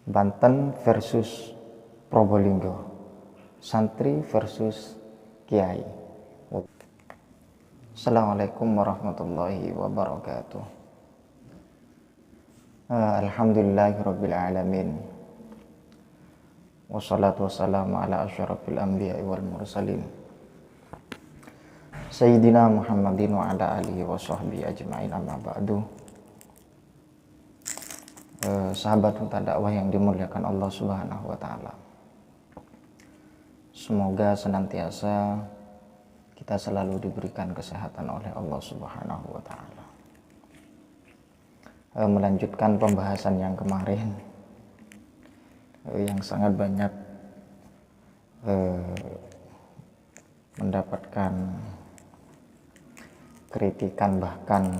Banten versus Probolinggo, santri versus kiai. Assalamualaikum warahmatullahi wabarakatuh. Alhamdulillahirabbil alamin. Wassalatu wassalamu ala asyrafil anbiya'i wal mursalin. Sayyidina Muhammadin wa ala alihi wa sahbihi ajma'in, amma ba'du. Sahabat Huta Dakwah yang dimuliakan Allah Subhanahu wa taala. Semoga senantiasa kita selalu diberikan kesehatan oleh Allah Subhanahu wa taala. Melanjutkan pembahasan yang kemarin yang sangat banyak mendapatkan kritikan, bahkan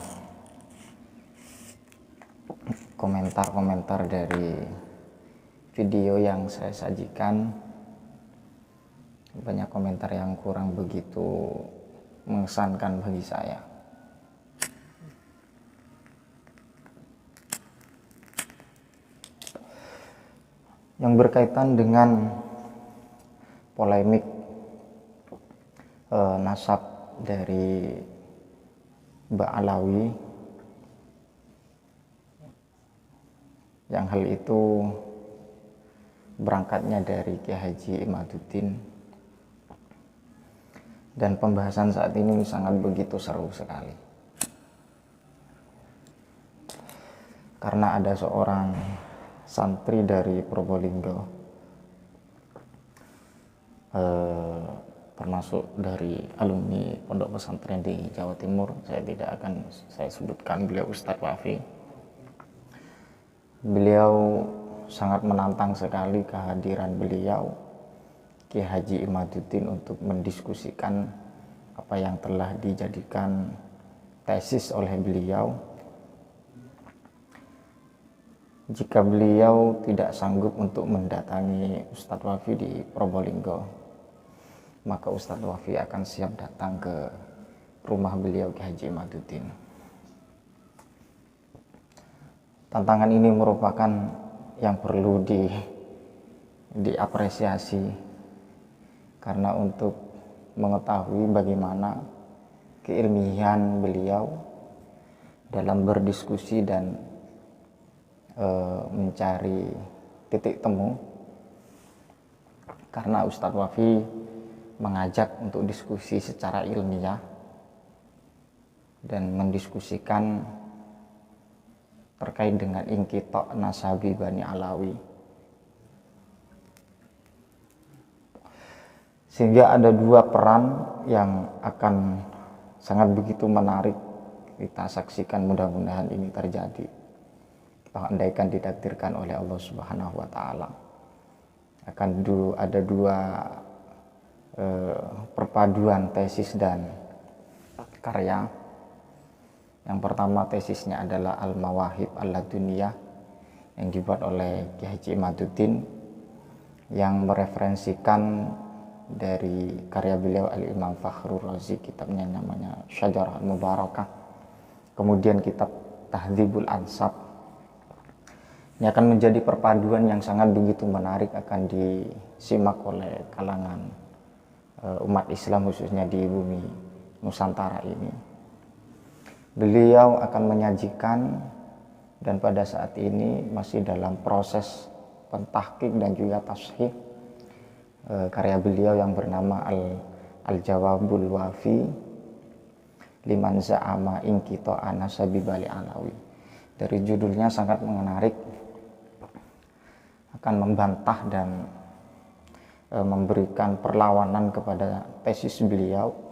komentar-komentar dari video yang saya sajikan. Banyak komentar yang kurang begitu mengesankan bagi saya. Yang berkaitan dengan polemik nasab dari Mbak Alawi, yang hal itu berangkatnya dari Kiai Haji Imaduddin, dan pembahasan saat ini sangat begitu seru sekali karena ada seorang santri dari Probolinggo, termasuk dari alumni pondok pesantren di Jawa Timur. Saya sebutkan beliau Ustadz Wafi. Beliau sangat menantang sekali kehadiran beliau Kiai Haji Imaduddin untuk mendiskusikan apa yang telah dijadikan tesis oleh beliau. Jika beliau tidak sanggup untuk mendatangi Ustadz Wafi di Probolinggo, maka Ustadz Wafi akan siap datang ke rumah beliau Kiai Haji Imaduddin. Tantangan ini merupakan yang perlu diapresiasi, karena untuk mengetahui bagaimana keilmihan beliau dalam berdiskusi dan mencari titik temu, karena Ustadz Wafi mengajak untuk diskusi secara ilmiah dan mendiskusikan terkait dengan inqita' nasabi Bani Alawi, sehingga ada dua peran yang akan sangat begitu menarik kita saksikan. Mudah-mudahan ini terjadi, andaikan ditakdirkan oleh Allah Subhanahu wa taala. Ada dua perpaduan tesis dan karya. Yang pertama, tesisnya adalah Al-Mawahib Al-Laduniyah yang dibuat oleh Kiai Haji Imaduddin, yang mereferensikan dari karya beliau Al-Imam Fakhrur Razi, kitabnya namanya Syajarah Al-Mubarakah. Kemudian kitab Tahdzibul Ansab. Ini akan menjadi perpaduan yang sangat begitu menarik, akan disimak oleh kalangan umat Islam, khususnya di bumi Nusantara ini. Beliau akan menyajikan, dan pada saat ini masih dalam proses pentahqiq dan juga tashih, karya beliau yang bernama Al-Jawabul Wafi liman za'ama inqita'a nasabi Bani Alawi. Dari judulnya sangat menarik, akan membantah dan memberikan perlawanan kepada tesis beliau,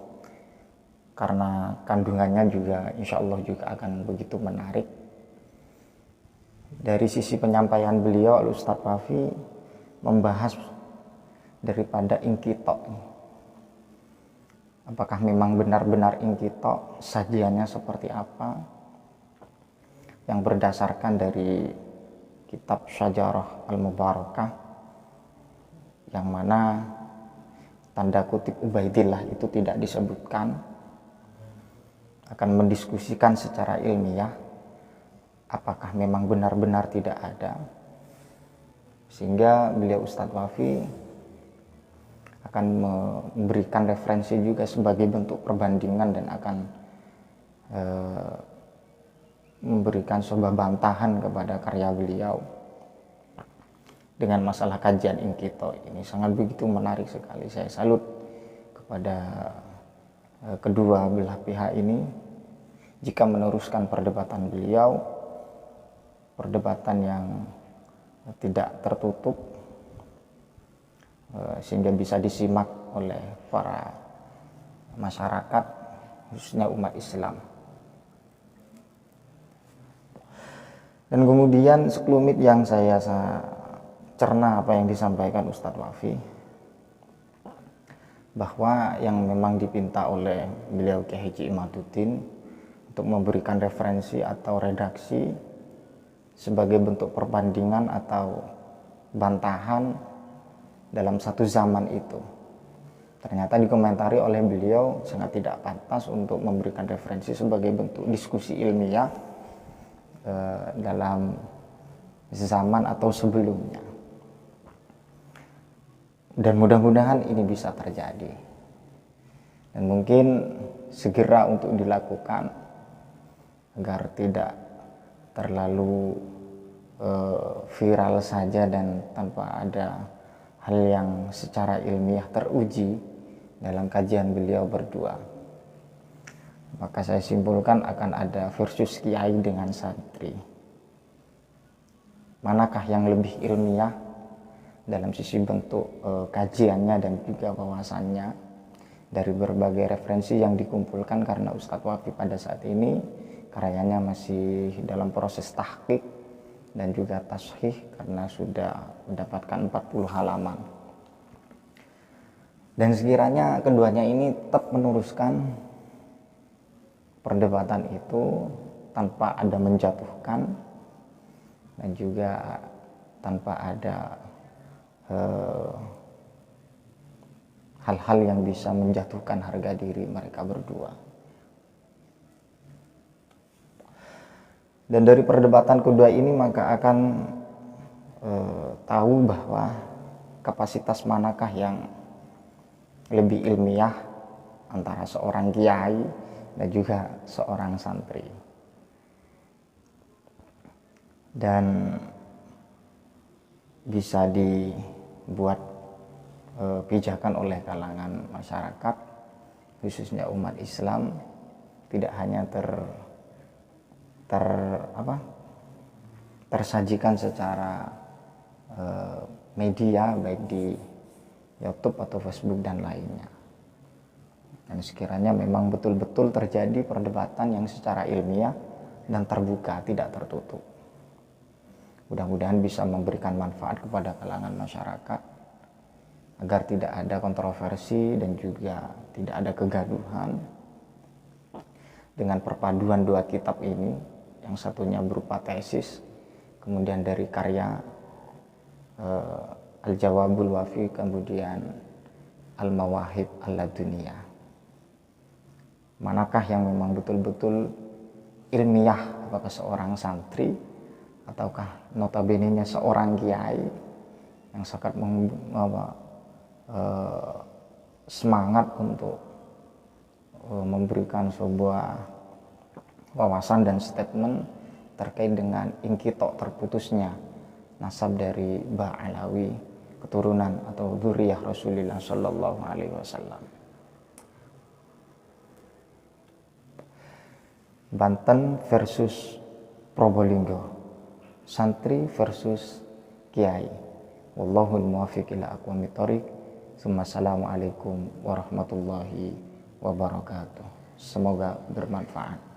karena kandungannya juga insya Allah juga akan begitu menarik. Dari sisi penyampaian beliau, Ustadz Wafi membahas daripada inqita'. Apakah memang benar-benar inqita', sajiannya seperti apa, yang berdasarkan dari kitab Syajarah Al-Mubarakah, yang mana tanda kutip Ubaidillah itu tidak disebutkan. Akan mendiskusikan secara ilmiah apakah memang benar-benar tidak ada, sehingga beliau Ustadz Wafi akan memberikan referensi juga sebagai bentuk perbandingan dan akan memberikan sebuah bantahan kepada karya beliau dengan masalah kajian inkito ini. Sangat begitu menarik sekali. Saya salut kepada kedua belah pihak ini jika meneruskan perdebatan beliau, perdebatan yang tidak tertutup, sehingga bisa disimak oleh para masyarakat, khususnya umat Islam. Dan kemudian sekelumit yang saya cerna apa yang disampaikan Ustadz Wafi, bahwa yang memang dipinta oleh beliau Kiai Haji Imaduddin untuk memberikan referensi atau redaksi sebagai bentuk perbandingan atau bantahan dalam satu zaman itu, ternyata dikomentari oleh beliau sangat tidak pantas untuk memberikan referensi sebagai bentuk diskusi ilmiah dalam zaman atau sebelumnya. Dan mudah-mudahan ini bisa terjadi, dan mungkin segera untuk dilakukan agar tidak terlalu viral saja dan tanpa ada hal yang secara ilmiah teruji dalam kajian beliau berdua. Maka saya simpulkan akan ada versus kiai dengan santri. Manakah yang lebih ilmiah dalam sisi bentuk kajiannya dan juga wawasannya dari berbagai referensi yang dikumpulkan, karena Ustadz Wafi pada saat ini karyanya masih dalam proses tahqiq dan juga tashih karena sudah mendapatkan 40 halaman. Dan sekiranya keduanya ini tetap meneruskan perdebatan itu tanpa ada menjatuhkan dan juga tanpa ada hal-hal yang bisa menjatuhkan harga diri mereka berdua. Dan dari perdebatan kedua ini maka akan tahu bahwa kapasitas manakah yang lebih ilmiah antara seorang kiai dan juga seorang santri. Dan bisa dibuat pijakan oleh kalangan masyarakat, khususnya umat Islam, tidak hanya tersajikan secara media baik di YouTube atau Facebook dan lainnya. Dan sekiranya memang betul-betul terjadi perdebatan yang secara ilmiah dan terbuka, tidak tertutup. Mudah-mudahan bisa memberikan manfaat kepada kalangan masyarakat agar tidak ada kontroversi dan juga tidak ada kegaduhan. Dengan perpaduan dua kitab ini, yang satunya berupa tesis, kemudian dari karya Al-Jawabul Wafi, kemudian Al-Mawahib Al-Laduniyah. Manakah yang memang betul-betul ilmiah, apakah seorang santri ataukah notabene-nya seorang kiai yang sangat semangat untuk memberikan sebuah wawasan dan statement terkait dengan inkito, terputusnya nasab dari Ba'alawi, keturunan atau dzurriyyah Rasulullah Shallallahu Alaihi Wasallam. Banten versus Probolinggo, santri versus kiai. Wallahul muwaffiq ila aqwamit thoriq. Assalamualaikum warahmatullahi wabarakatuh. Semoga bermanfaat.